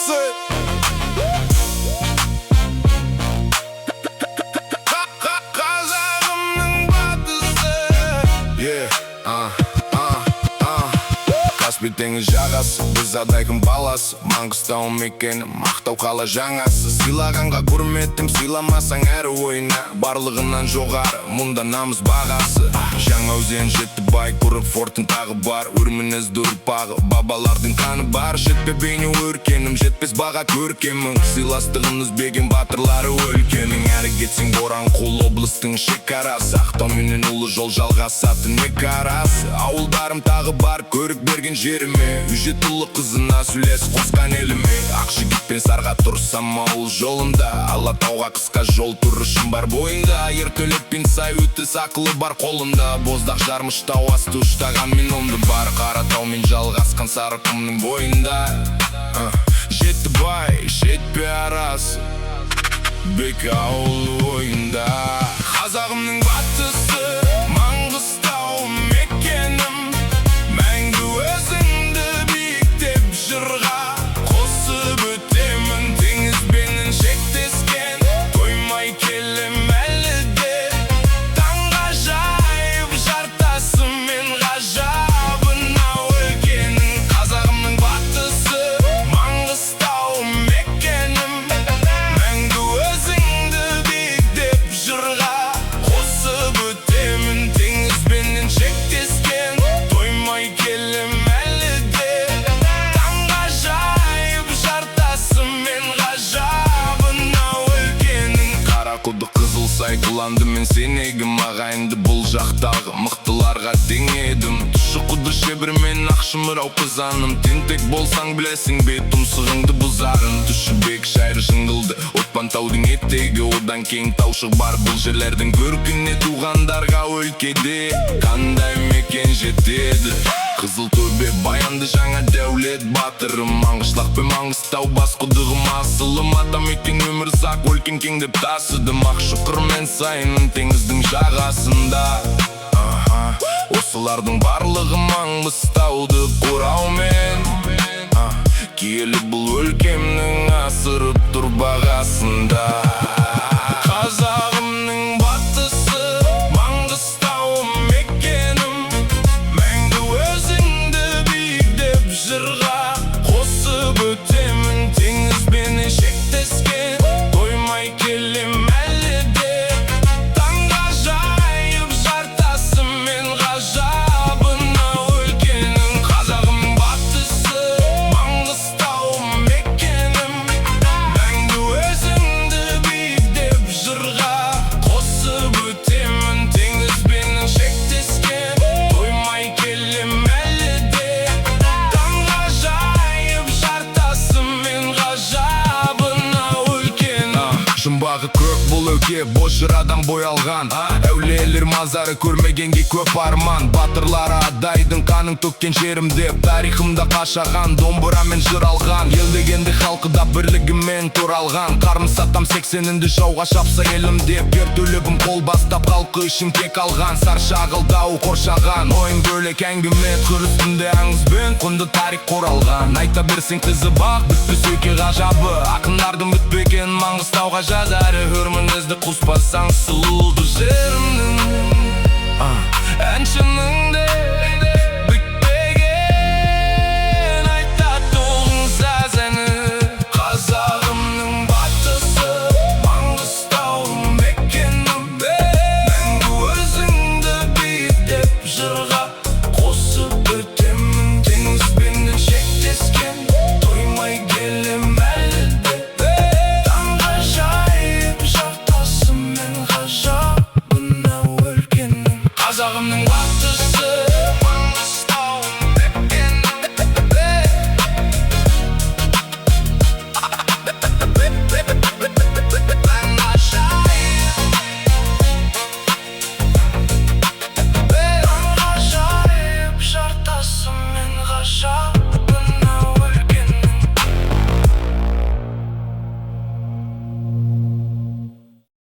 батысы. Қазағымның батысы. Каспий теңіз жағасы, біз адайдың баласы. Маңғыстау мекені, мақтау қала жаңасы. Сыйлағанға құрметтім, сыйламасаң әрі ойына. Барлығынан жоғары, мұнда намыс бағасы. Жаңа өзен жетті бай, көріп фортын тағы бар. Өрмініз дұрпағы, бабалардың қаны бар. Жетпе бейне өркенім, жетпес баға көркемің. Сыйластығын үзбеген батырлары өлкенің. Әрі кетсең боран қол облыстың шекарасы. Ақтау менен ұлы жол жалғасатын мекарасы. Ауылдарым тағы бар, көрік берген жеріме. Үжетұлы қызына сүлес қосқан еліме. Ақжігіт пен сарға тұрсам ауыл жолында. Алатауға қысқа жол тұрышым бар бойында. Ертөлет пен сай өтіс ақылы бар қолында. Боздақ жармыштау асты ұштаған мен онды бар. Қаратау мен жалғасқан Сарықұмның бойында. Жетті бай, жетпе арасы, бекі ауылы ойында. Қазағымның батысы, Маңғыстау мекенім. Мәңгі өзіңді биіктеп жырға қосып өтемін. Теңізбенен шектескен, тоймай келем әлі де. Таңғажайып жартасымен ғажабына өлкенің. Қазағымның батысы, Маңғыстау мекенім. Мәңгі өзіңді биіктеп жырға қосып өтемін. Теңізбенен шектескен, тоймай келем әлі де. Таңғажайып жартасымен ғажабына өлкенің. Қарақұдық Қызылсай құланды мен сенегім. Ағайынды бұл жақтағы мықтыларға теңедім. Тұщықұды шебір мен Ақшымырау қызаным. Тентек болсаң білесің бе тұмсығыңды бұзарын. Түшібек шайры жыңғылды Отпантаудың етегі. Одан кейін таушық бар бұл жерлердің көркіне. Туғандарға өлкеде қандай мекен жетеді. Қызылтөбе баянды жаңа дәулет батырым. Маңғышлақ пен Маңғыстау басқұдығым асылым. Атамекен өмірзақ өлкен кеңдеп тасыдым. Ақшұқыр мен сайының теңіздің жағасында. Осылардың барлығы Маңғыстауды қораумен. Киелі бұл өлкемнің асырып тұр бағасында. Қазағымның батысы, Маңғыстау мекенім. Мәңгі өзіңді биіктеп жырға қосып өтемін. Теңізбенен шектескен, тоймай келем әлі де. Таңғажайып жартасымен ғажабына өлкенің. Қазағымның батысы, Маңғыстау мекенім. Мәңгі өзіңді биіктеп жырға қосып өтемін. Теңізбенен шектескен, тоймай келем әлі де. Таңғажайып жартасымен ғажабына өлкенің. Жұмбағы көк бұл өлке, бос жырадан бой алған. Әулиелер мазары көрмегенге көп арман. Батырлары адайдың қанын төккен жерім деп. Тарихымда қашаған, домбырамен жыр алған. Ел дегенде халқыда бірлігімен туралған. Қарым сатам 80-ді жауға шапса елім деп. Ертөлігім қол бастап халқы үшін кек алған. Саршағылдау қоршаған, ойын бөлек әңгіме. Қыр үстінде аңызбен құнды тарих қоралған. Айта берсең қызы бақ, бітпес өлке ғажабы. Ақындардың бітпеген Маңғыстауға жазары. Өрмінізді қоспасаң сұлу